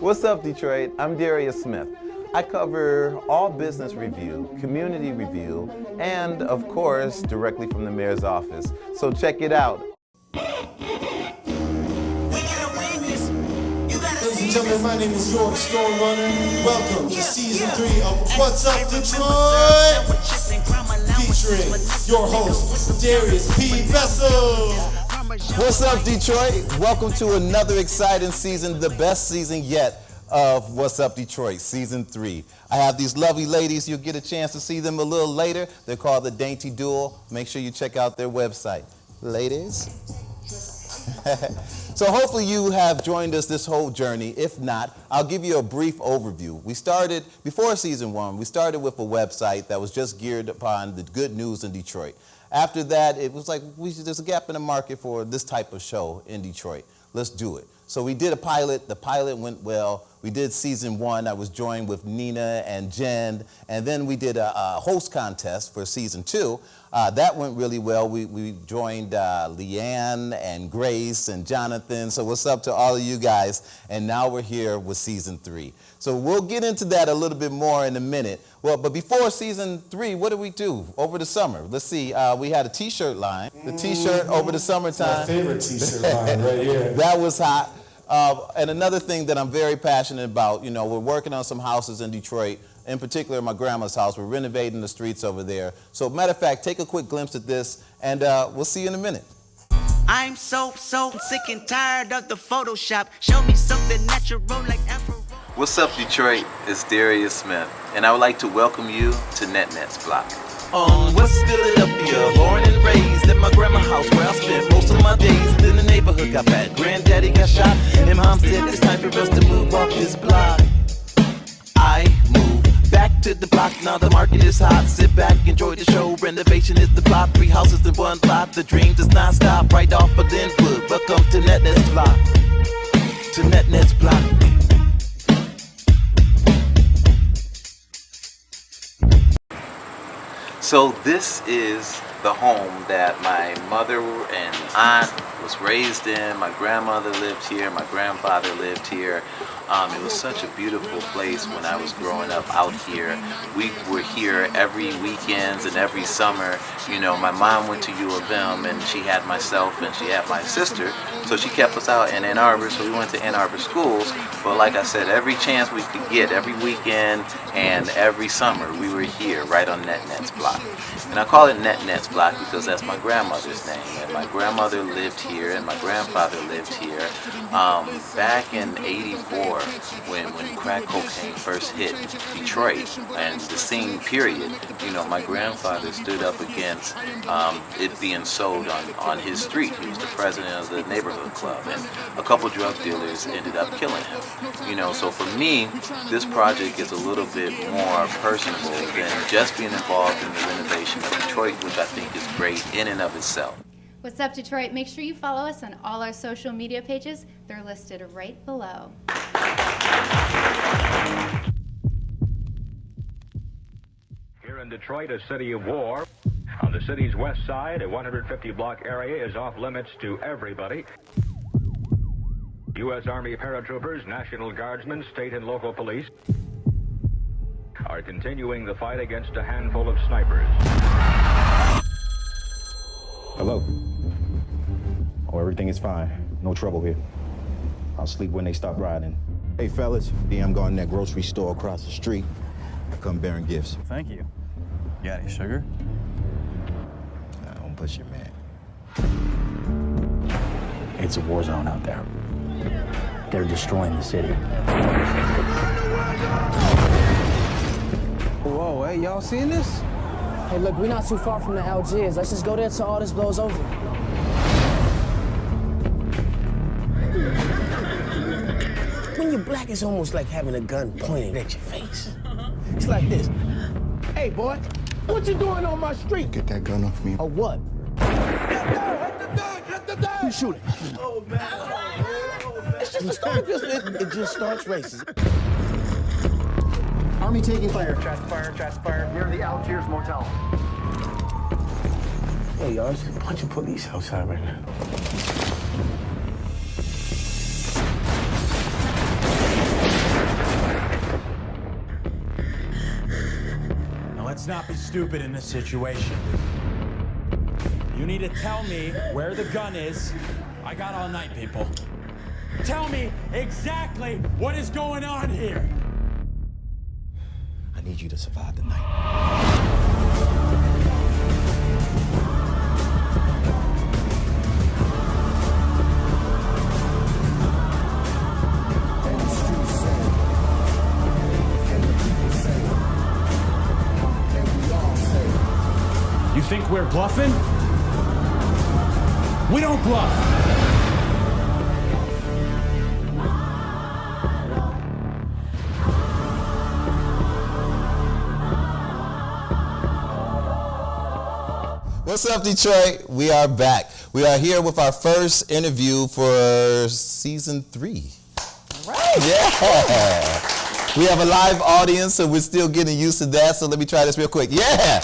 What's up, Detroit? I'm Darius Smith. I cover all business review, community review, and of course, directly from the mayor's office. So check it out. Ladies and gentlemen, my name is George Stormrunner. Welcome to season 3 of What's Up Detroit? Featuring your host, Darius P. Vessel. What's up, Detroit? Welcome to another exciting season, the best season yet of What's Up Detroit, season 3. I have these lovely ladies. You'll get a chance to see them a little later. They're called the Dainty Duo. Make sure you check out their website. Ladies? So hopefully you have joined us this whole journey. If not, I'll give you a brief overview. We started, before season 1, we started with a website that was just geared upon the good news in Detroit. After that, it was like, there's a gap in the market for this type of show in Detroit. Let's do it. So we did a pilot. The pilot went well. We did season 1. I was joined with Nina and Jen. And then we did a host contest for season 2. That went really well. We joined Leanne and Grace and Jonathan. So what's up to all of you guys? And now we're here with season 3. So we'll get into that a little bit more in a minute. Well, but before season 3, what did we do over the summer? Let's see. We had a T-shirt line. The T-shirt over the summertime. My favorite T-shirt line right here. That was hot. And another thing that I'm very passionate about, you know, we're working on some houses in Detroit, in particular my grandma's house. We're renovating the streets over there. So matter of fact, take a quick glimpse at this, and we'll see you in a minute. I'm so sick and tired of the Photoshop. Show me something natural like Afro. What's up, Detroit? It's Darius Smith, and I would like to welcome you to NetNet's block. West Philadelphia, born and raised at my grandma's house where I spent most of my days. Then the neighborhood got bad, granddaddy got shot, and mom said it's time for us to move off this block. I moved back to the block, now the market is hot. Sit back, enjoy the show, renovation is the plot. 3 houses in 1 lot, the dream does not stop. Right off of Linwood, welcome to NetNet's block. To NetNet's block. So this is the home that my mother and aunt was raised in. My grandmother lived here. My grandfather lived here. It was such a beautiful place when I was growing up out here. We were here every weekends and every summer. You know, my mom went to U of M, and she had myself and she had my sister. So she kept us out in Ann Arbor, so we went to Ann Arbor schools. But like I said, every chance we could get, every weekend and every summer, we were here right on NetNet's block. And I call it NetNet's block because that's my grandmother's name. And my grandmother lived here and my grandfather lived here back in '84 when crack cocaine first hit Detroit and the scene period. You know, my grandfather stood up against it being sold on his street. He was the president of the neighborhood club, and a couple drug dealers ended up killing him. You know, so for me, this project is a little bit more personable than just being involved in the renovation of Detroit, which I think is great in and of itself. What's up, Detroit? Make sure you follow us on all our social media pages. They're listed right below. Here in Detroit, a city of war. On the city's west side, a 150-block area is off limits to everybody. U.S. Army paratroopers, National Guardsmen, state and local police are continuing the fight against a handful of snipers. Hello. Oh, everything is fine. No trouble here. I'll sleep when they stop riding. Hey, fellas, I'm going to that grocery store across the street. I come bearing gifts. Thank you. You got any sugar? Nah, don't push it, man. It's a war zone out there. They're destroying the city. Whoa, hey, y'all seen this? Hey, look, we're not too far from the Algiers. Let's just go there till all this blows over. When you're black, it's almost like having a gun pointed at your face. It's like this. Hey, boy, what you doing on my street? Get that gun off me. Or what? Hit the dog! You shoot it. Oh, man. It's just a start. It just starts races. Army taking fire. Shots fired. Near the Algiers Motel. Hey, y'all, there's a bunch of police outside right now. not be stupid in this situation. You need to tell me where the gun is. I got all night, people. Tell me exactly what is going on here. I need you to survive the night. You think we're bluffing? We don't bluff. What's up, Detroit? We are back. We are here with our first interview for season 3. All right. Yeah. We have a live audience, so we're still getting used to that. So let me try this real quick. Yeah.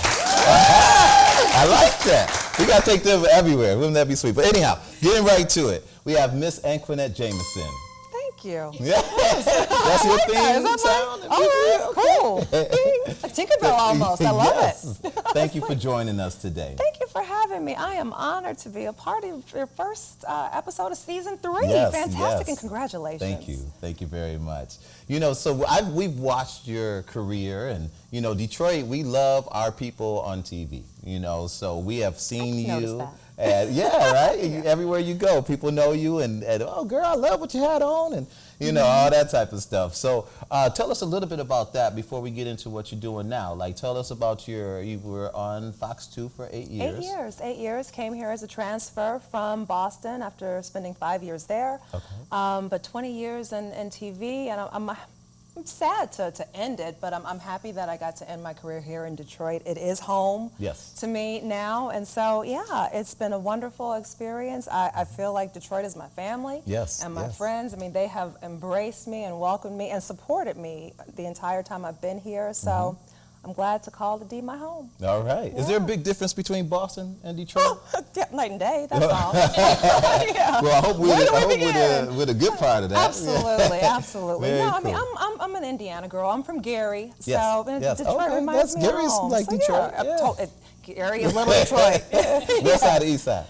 I like that. We got to take them everywhere. Wouldn't that be sweet? But anyhow, getting right to it. We have Miss Anqunette Jamison. Thank you. Yeah. That's your theme sound? All right, cool. Like Tinkerbell almost. I love it. Thank you for joining us today. Thank you for having me. I am honored to be a part of your first episode of season 3. Yes, Fantastic, yes. And congratulations. Thank you. Thank you very much. You know, so we've watched your career, and, you know, Detroit, we love our people on TV, you know, so we have seen you. And yeah, right? Yeah. Everywhere you go, people know you, and oh, girl, I love what you had on, and, you know, all that type of stuff. So tell us a little bit about that before we get into what you're doing now. Like, tell us about you were on Fox 2 for 8 years. 8 years. Came here as a transfer from Boston after spending 5 years there. Okay. But 20 years in TV, and I'm sad to end it, but I'm happy that I got to end my career here in Detroit. It is home to me now, and so yeah, it's been a wonderful experience. I feel like Detroit is my family and my friends. I mean, they have embraced me and welcomed me and supported me the entire time I've been here, so I'm glad to call the D my home. All right. Yeah. Is there a big difference between Boston and Detroit? Oh, yeah, night and day, that's all. Yeah. Well, I hope we're the good part of that. Absolutely, absolutely. Very no, cool. I mean, I'm an Indiana girl. I'm from Gary, yes. so yes. Detroit reminds me Gary's of home. like so, Detroit. Yeah. Gary is little Detroit. West side or east side?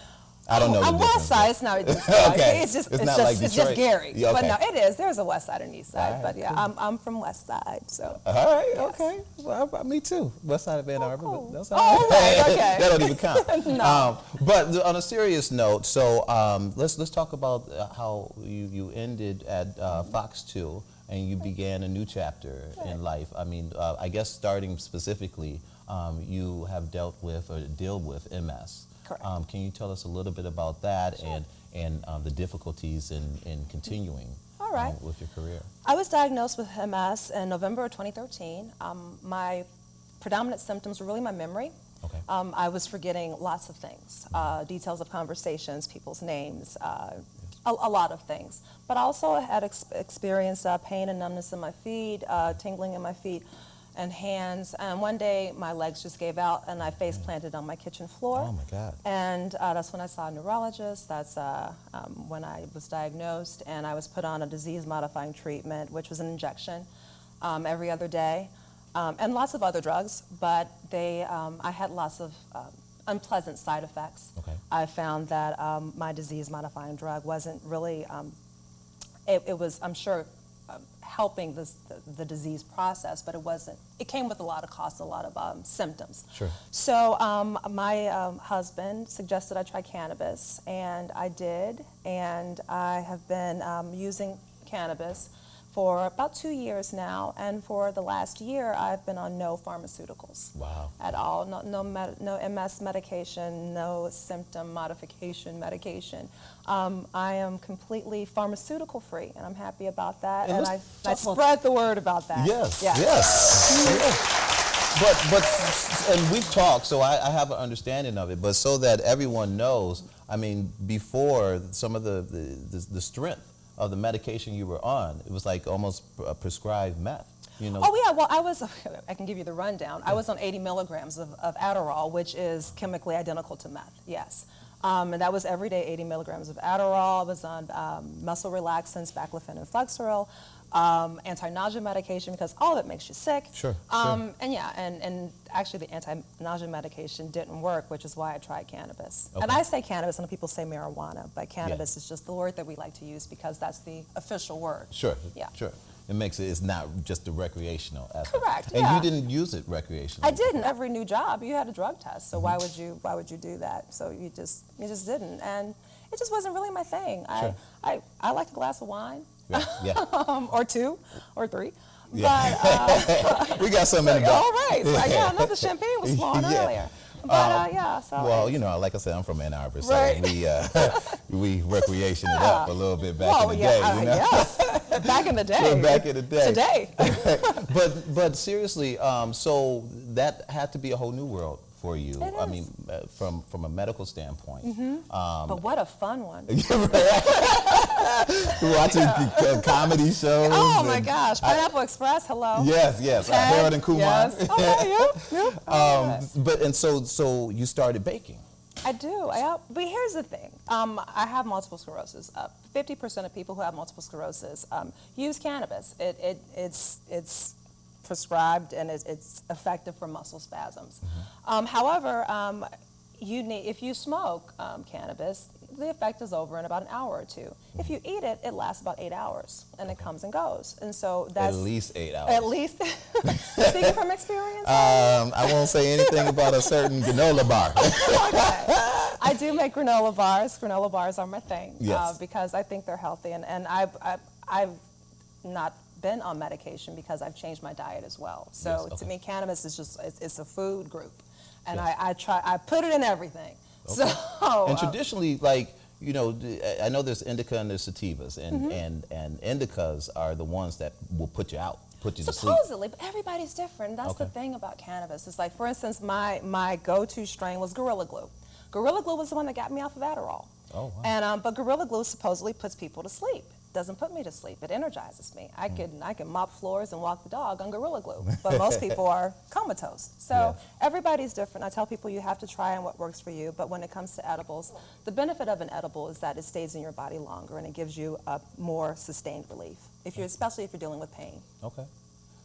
I don't know. I'm west side. It's not Detroit. Okay. It's just Gary. Yeah, okay. But no, it is. There's a west side and east side. Right, but yeah, cool. I'm from west side. So. All right. Yes. Okay. Well, me too. West side of Ann Arbor. Cool. That's all right. Okay. That don't even count. No. But on a serious note, so let's talk about how you ended at Fox 2 and you began a new chapter in life. I mean, I guess starting specifically, you have dealt with or deal with MS. Correct. Can you tell us a little bit about that and the difficulties in continuing with your career? I was diagnosed with MS in November of 2013. My predominant symptoms were really my memory. Okay. I was forgetting lots of things, details of conversations, people's names, a lot of things. But I also had experienced pain and numbness in my feet, tingling in my feet and hands, and one day my legs just gave out and I face planted on my kitchen floor. Oh my God. And that's when I saw a neurologist. That's when I was diagnosed, and I was put on a disease-modifying treatment, which was an injection every other day, and lots of other drugs, but I had lots of unpleasant side effects. Okay. I found that my disease-modifying drug wasn't really, it was, I'm sure, helping the disease process, but it came with a lot of costs, a lot of symptoms. Sure. So my husband suggested I try cannabis, and I did, and I have been using cannabis for about 2 years now, and for the last year I've been on no pharmaceuticals. Wow. At all, no MS medication, no symptom modification medication. I am completely pharmaceutical free, and I'm happy about that, and I spread the word about that. Yes, But and we've talked, so I have an understanding of it, but so that everyone knows, I mean, before some of the strength of the medication you were on, it was like almost prescribed meth. You know? Oh yeah, well I can give you the rundown. I was on 80 milligrams of Adderall, which is chemically identical to meth, yes. And that was every day, 80 milligrams of Adderall. I was on muscle relaxants, baclofen and Flexeril. anti-nausea medication because all of it makes you sick. Sure. And yeah, and actually the anti-nausea medication didn't work, which is why I tried cannabis. Okay. And I say cannabis, and people say marijuana, but cannabis is just the word that we like to use because that's the official word. Sure. Yeah. Sure. It makes it's not just a recreational aspect. Correct. And yeah. you didn't use it recreationally. I didn't. Every new job, you had a drug test. So why would you do that? So you just didn't, and it just wasn't really my thing. Sure. I like a glass of wine. Yeah. Or 2 or 3. Yeah. But, we got some in the back. all right. So, yeah, I know the champagne was flowing earlier. But yeah, so. Well, you know, like I said, I'm from Ann Arbor, so Right. we recreation it up a little bit back in the day. You know? Yes. Back in the day. Well, back in the day. Today. but seriously, so that had to be a whole new world for you. It I is. mean, from a medical standpoint. But what a fun one. Watching comedy shows. Oh my gosh, Pineapple Express, hello. Yes, yes. Harold and Kumar. Yes. Oh, yeah. But and so you started baking. I do. But here's the thing. I have multiple sclerosis. 50% of people who have multiple sclerosis use cannabis. It's prescribed and it's effective for muscle spasms. However, if you smoke cannabis, the effect is over in about an hour or 2. If you eat it, it lasts about 8 hours, and it comes and goes. And so that's at least 8 hours. At least. Speaking from experience. I won't say anything about a certain granola bar. Okay. I do make granola bars. Granola bars are my thing. Yes. Because I think they're healthy, and I've not been on medication because I've changed my diet as well. So to me, cannabis is just it's a food group, and I put it in everything. Okay. So and traditionally, like, you know, I know there's indica and there's sativas, and indicas are the ones that will put you out, put you to sleep. Supposedly, but everybody's different. That's the thing about cannabis. It's like, for instance, my go-to strain was Gorilla Glue. Gorilla Glue was the one that got me off of Adderall. Oh, wow. And but Gorilla Glue supposedly puts people to sleep. Doesn't put me to sleep. It energizes me. I can mop floors and walk the dog on Gorilla Glue, but most people are comatose. So everybody's different. I tell people you have to try on what works for you, but when it comes to edibles, the benefit of an edible is that it stays in your body longer and it gives you a more sustained relief, especially if you're dealing with pain. Okay.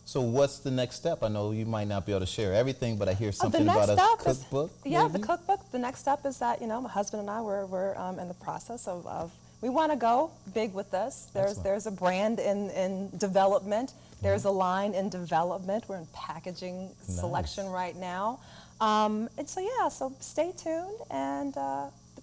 So what's the next step? I know you might not be able to share everything, but I hear something about a cookbook. Yeah, the cookbook. The next step is that, my husband and I we're in the process of we want to go big with this. There's a brand in development. There's a line in development. We're in packaging selection right now. And so stay tuned, and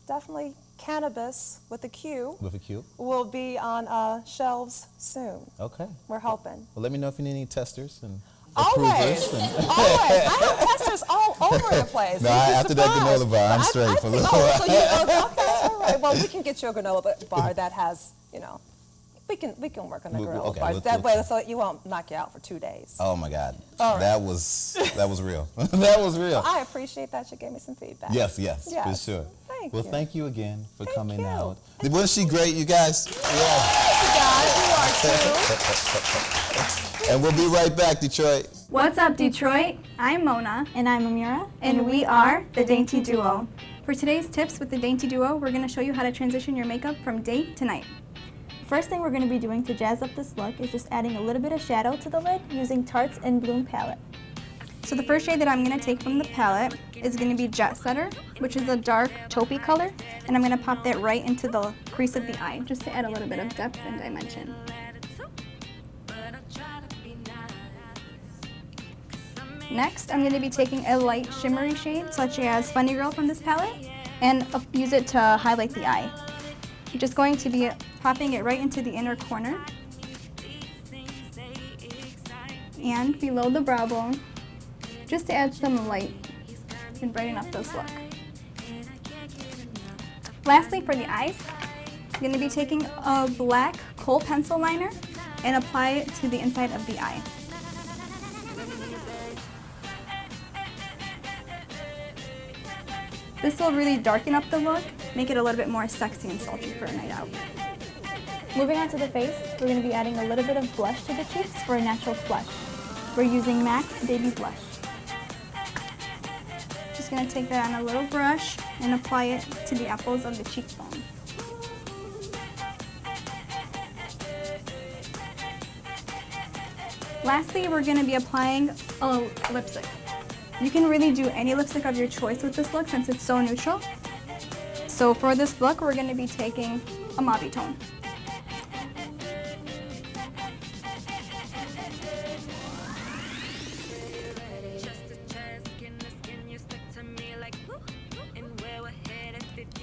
definitely cannabis with a Q. With a Q. Will be on shelves soon. Okay. We're hoping. Well, let me know if you need any testers and Always. approvers. Always. I have testers all over the place. No, after that granola bar, I'm straight for a little while. Okay, all right. Well, we can get you a granola bar that has, we can work on the granola bars. That way, so it won't knock you out for 2 days. Oh my God, right. that was real. That was real. I appreciate that you gave me some feedback. Yes, for sure. Thank well, you. thank you again for coming out. Wasn't she great, you guys? Yeah. Thank you, guys. You are too. And we'll be right back, Detroit. What's up, Detroit? I'm Mona. And I'm Amira. And we are the Dainty Duo. For today's tips with the Dainty Duo, we're going to show you how to transition your makeup from day to night. First thing we're going to be doing to jazz up this look is just adding a little bit of shadow to the lid using Tarte's In Bloom palette. So the first shade that I'm going to take from the palette is going to be Jet Setter, which is a dark taupey color, and I'm going to pop that right into the crease of the eye, just to add a little bit of depth and dimension. Next, I'm going to be taking a light shimmery shade, such as Funny Girl from this palette, and use it to highlight the eye. I'm just going to be popping it right into the inner corner and below the brow bone, just to add some light and brighten up this look. Lastly, for the eyes, I'm going to be taking a black kohl pencil liner and apply it to the inside of the eye. This will really darken up the look, make it a little bit more sexy and sultry for a night out. Moving on to the face, we're going to be adding a little bit of blush to the cheeks for a natural flush. We're using MAC's Baby Blush. Just going to take that on a little brush and apply it to the apples of the cheekbone. Lastly, we're going to be applying a lipstick. You can really do any lipstick of your choice with this look since it's so neutral. So for this look, we're going to be taking a mauve tone.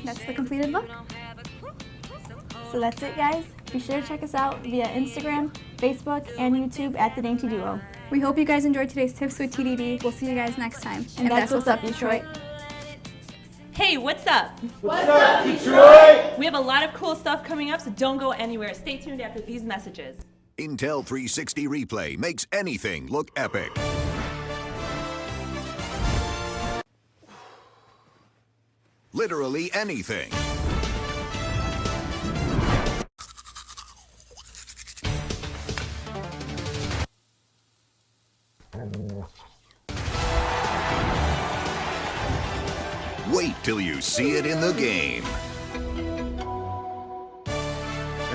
That's the completed look. So that's it, guys. Be sure to check us out via Instagram, Facebook, and YouTube at The Dainty Duo. We hope you guys enjoyed today's tips with TDD. We'll see you guys next time. And that's what's up, Detroit. Hey, what's up? What's up, Detroit? We have a lot of cool stuff coming up, so don't go anywhere. Stay tuned after these messages. Intel 360 Replay makes anything look epic. Literally anything. Wait till you see it in the game.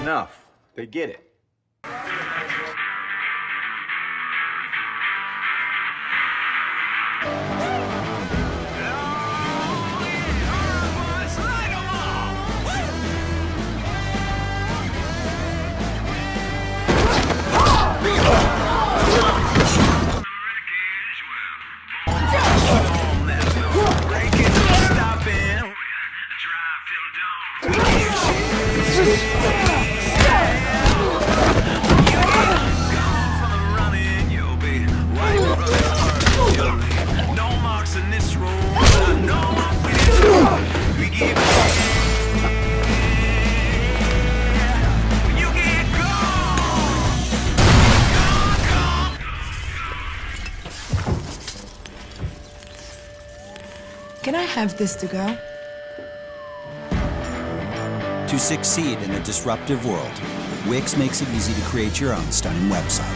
Enough. They get it. Can I have this to go? To succeed in a disruptive world, Wix makes it easy to create your own stunning website.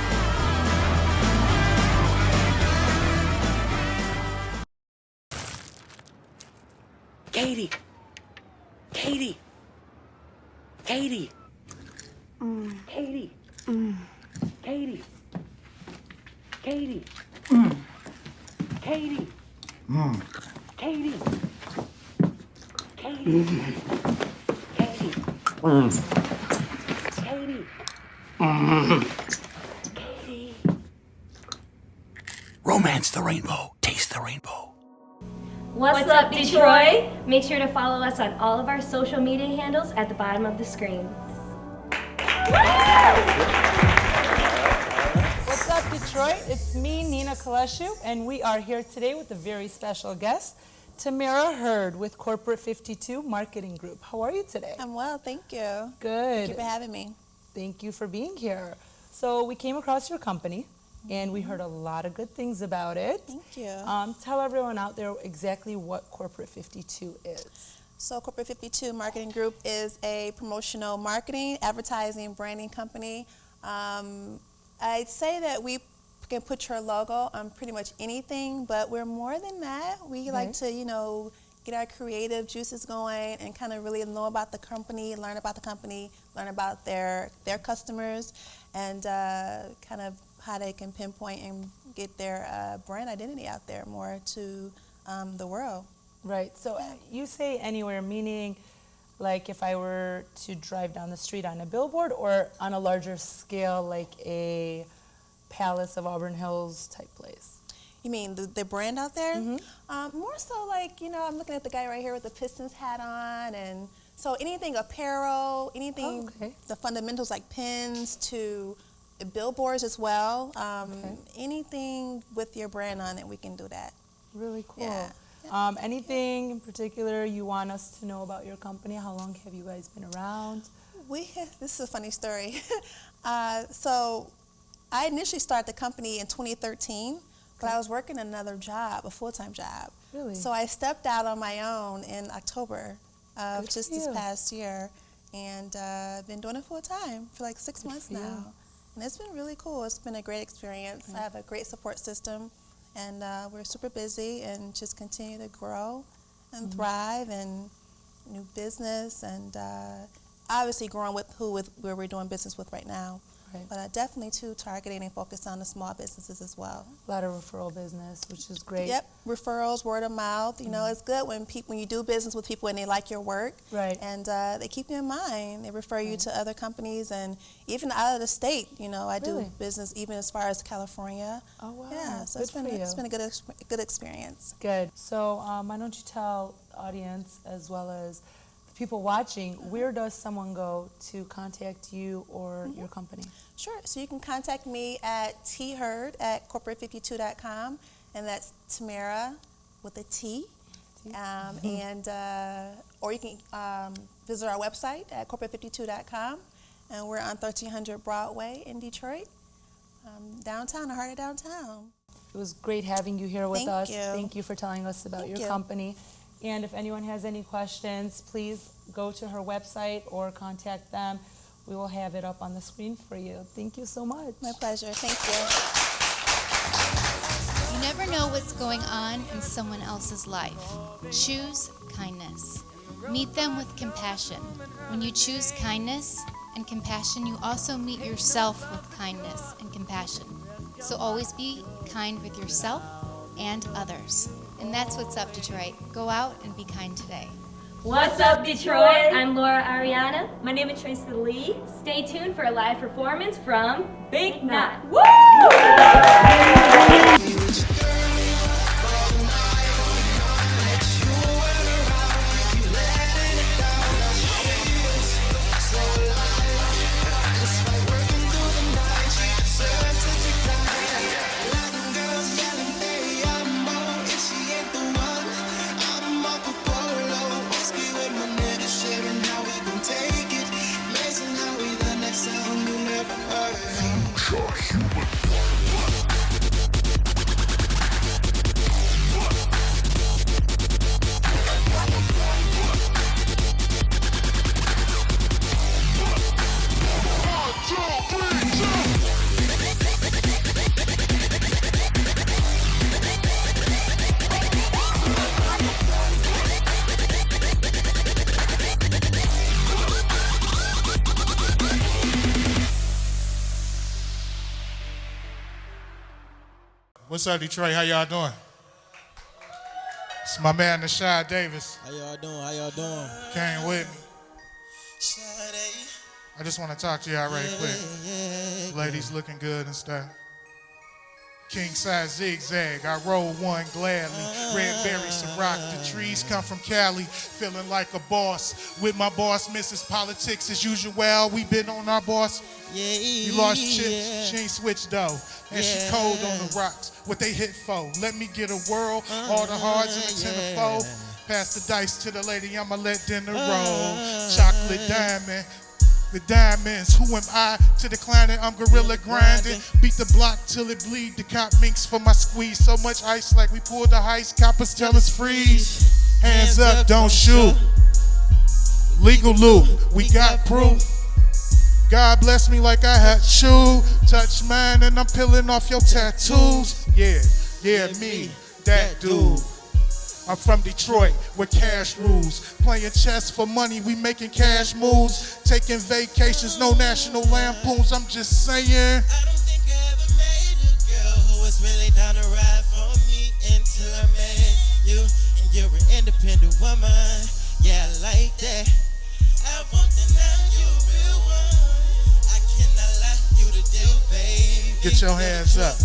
Katie! Katie! Katie! Katie! Katie! Katie! Katie! Katie! Katie! Katie! Katie! Romance the rainbow, taste the rainbow. What's up, Detroit? Make sure to follow us on all of our social media handles at the bottom of the screen. What's up, Detroit? It's me, Nina Kaleshu, and we are here today with a very special guest, Tamara Hurd with Corporate 52 Marketing Group. How are you today? I'm well, thank you. Good. Thank you for having me. Thank you for being here. So we came across your company, and we heard a lot of good things about it. Thank you. Tell everyone out there exactly what Corporate 52 is. So Corporate 52 Marketing Group is a promotional marketing, advertising, branding company. I'd say that we can put your logo on pretty much anything, but we're more than that. We like to, you know, get our creative juices going and kind of really know about the company, learn about the company, learn about their customers, and kind of how they can pinpoint and get their brand identity out there more to the world. Right, so you say anywhere, meaning like if I were to drive down the street on a billboard, or on a larger scale like a Palace of Auburn Hills type place? You mean the brand out there? More so like, you know, I'm looking at the guy right here with the Pistons hat on, and so anything apparel, anything, the fundamentals like pins to billboards as well. Anything with your brand on it, we can do that. Really cool. Yeah. Anything in particular you want us to know about your company? How long have you guys been around? This is a funny story. So I initially started the company in 2013, but I was working another job, a full-time job. Really? So I stepped out on my own in October of just this past year, and I've been doing it full-time for like 6 months now. And it's been really cool. It's been a great experience. I have a great support system, and we're super busy and just continue to grow and thrive, and new business, and obviously growing with where we're doing business with right now. But definitely too targeting and focused on the small businesses as well. A lot of referral business, which is great. Yep, referrals, word of mouth. You know, it's good when you do business with people and they like your work. Right. And they keep you in mind. They refer you to other companies and even out of the state. You know, I do business even as far as California. Oh wow. Yeah, so Good it's been a good experience. Good. So why don't you tell the audience as well as the people watching, where does someone go to contact you or your company? Sure. So you can contact me at theheard@corporate52.com, and that's Tamara with a T. Or you can visit our website at corporate52.com, and we're on 1300 Broadway in Detroit, downtown, the heart of downtown. It was great having you here with us. Thank you. Thank you for telling us about your company. And if anyone has any questions, please go to her website or contact them. We will have it up on the screen for you. Thank you so much. My pleasure. Thank you. You never know what's going on in someone else's life. Choose kindness. Meet them with compassion. When you choose kindness and compassion, you also meet yourself with kindness and compassion. So always be kind with yourself and others. And that's what's up, Detroit. Go out and be kind today. What's up, Detroit? I'm Laura Ariana. My name is Tracy Lee. Stay tuned for a live performance from Big Knot. Woo! What's up, Detroit? How y'all doing? It's my man, Nashad Davis. How y'all doing? How y'all doing? Came with me. I just want to talk to y'all right quick. Ladies looking good and stuff. King size zigzag, I roll one gladly. Red berries to rock, the trees come from Cali. Feeling like a boss, with my boss, Mrs. Politics as usual. We been on our boss. You lost chips, she ain't switched though. And she cold on the rocks, what they hit for. Let me get a whirl, all the hearts in the centerfold. Pass the dice to the lady, I'ma let dinner roll. Chocolate diamond. The diamonds, who am I to decline it? I'm gorilla grinding. Beat the block till it bleed. The cop minks for my squeeze. So much ice like we pulled the heist. Coppers tell us freeze. Hands up, don't shoot. Legal loot, we got proof. God bless me like I had shoe. Touch mine and I'm peeling off your tattoos. Yeah, me, that dude. I'm from Detroit, where cash rules. Playing chess for money, we making cash moves. Taking vacations, no national lampoons. I'm just saying. I don't think I ever made a girl who was really down to ride for me until I met you. And you're an independent woman. Yeah, I like that. I want to know you're a real one. I cannot lie, you the deal, baby. Get your hands up.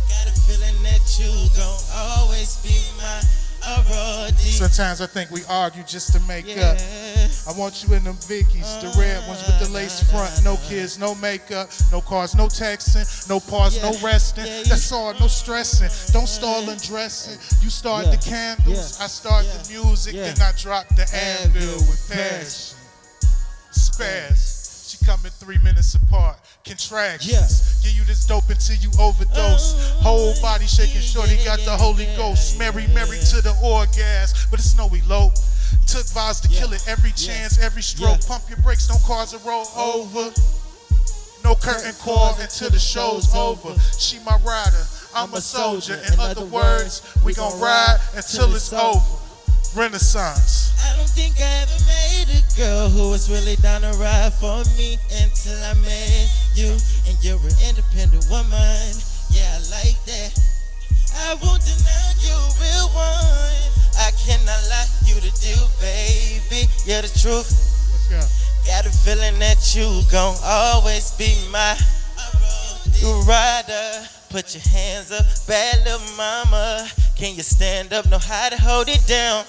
Got a feeling that you gon' always be my Sometimes I think we argue just to make up. I want you in them Vickies, the red ones with the lace front. No kids, no makeup, no cars, no texting, no pause, no resting. That's all, no stressing. Don't stall in dressing. You start the candles, I start the music, then I drop the anvil with passion. Spaz. She coming 3 minutes apart. Contractions. Give you this dope until you overdose. Whole body shaking, shorty got the Holy Ghost. Mary to the orgasm, but it's no elope. Took vows to kill it every chance, every stroke. Pump your brakes, don't cause a roll over. No curtain call until the show's over. She my rider, I'm a soldier. In other words, we gon' ride until it's over. Renaissance. I don't think I ever made a girl who was really down to ride for me until I met you, and you're an independent woman. Yeah, I like that. I won't deny you a real one. I cannot lie you to do, baby. You're the truth. Let's go. Got a feeling that you gon' always be my rider. Put your hands up, bad little mama. Can you stand up? Know how to hold it down.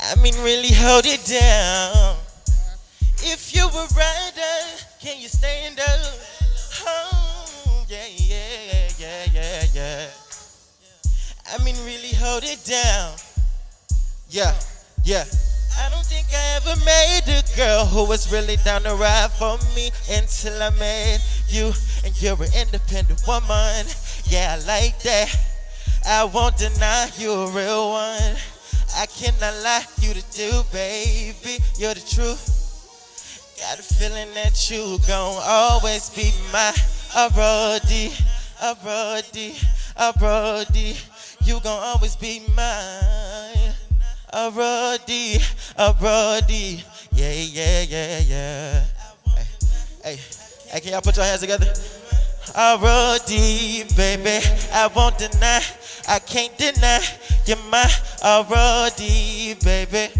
I mean, really hold it down. If you were rider, can you stand up? Oh, yeah, yeah, yeah, yeah, yeah. I mean, really hold it down. Yeah, yeah. I don't think I ever made a girl who was really down to ride for me until I met you. And you're an independent woman. Yeah, I like that. I won't deny you a real one. I cannot lie you to do, baby. You're the truth. Got a feeling that you gon' always be my Brody, Brody. You gon' always be mine. Brody, Brody. Yeah, yeah, yeah, yeah. Hey, can y'all put your hands together? Brody, baby. I won't deny, I can't deny. You're my Brody, baby.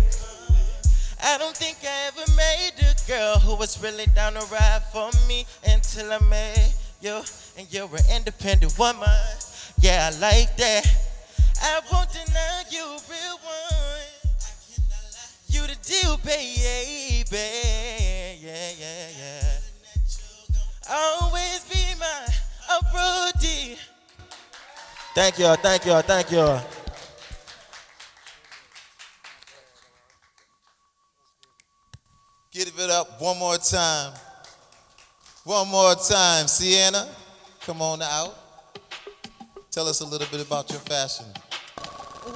I don't think I ever made a girl who was really down to ride for me until I met you. And you're an independent woman. Yeah, I like that. I won't deny you a real one. You the deal, baby. Yeah, yeah, yeah. Always be my Brody. Thank y'all, thank y'all, thank y'all. Give it up one more time. One more time, Sienna. Come on out. Tell us a little bit about your fashion.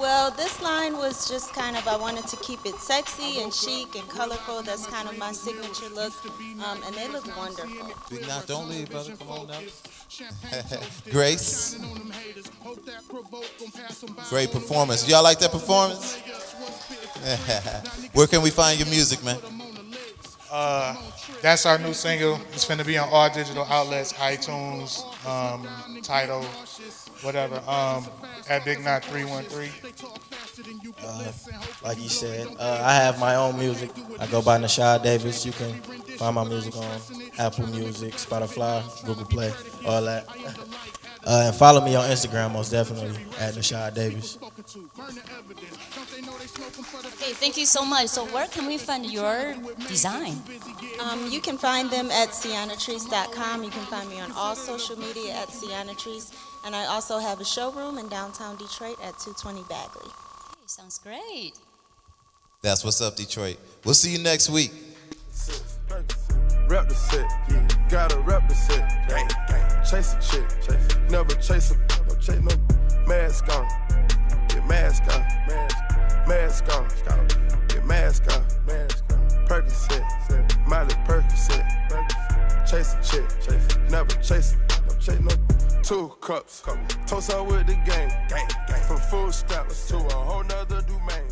Well, this line was just kind of, I wanted to keep it sexy and chic and colorful. That's kind of my signature look. And they look wonderful. Big Knot, don't leave, brother. Come on out. Grace. Great performance. Y'all like that performance? Where can we find your music, man? That's our new single. It's finna be on all digital outlets, iTunes, Tidal, whatever. At Big Knot 313. Like you said, I have my own music. I go by Nashad Davis. You can find my music on Apple Music, Spotify, Google Play, all that. And follow me on Instagram, most definitely, at Nashad Davis. Okay, thank you so much. So where can we find your design? You can find them at siennatrice.com. You can find me on all social media at siennatrice. And I also have a showroom in downtown Detroit at 220 Bagley. Okay, sounds great. That's what's up, Detroit. We'll see you next week. Rep the set, yeah. Gotta rep the set. Gang, gang. Chase a chick, never chase a, no chase no mask on. Get mask on, mask on. Get mask on, Percocet, Miley Percocet. Chase a chick, never chase no chase no. 2 cups, toast out with the gang, gang. From food stamps to a whole nother domain.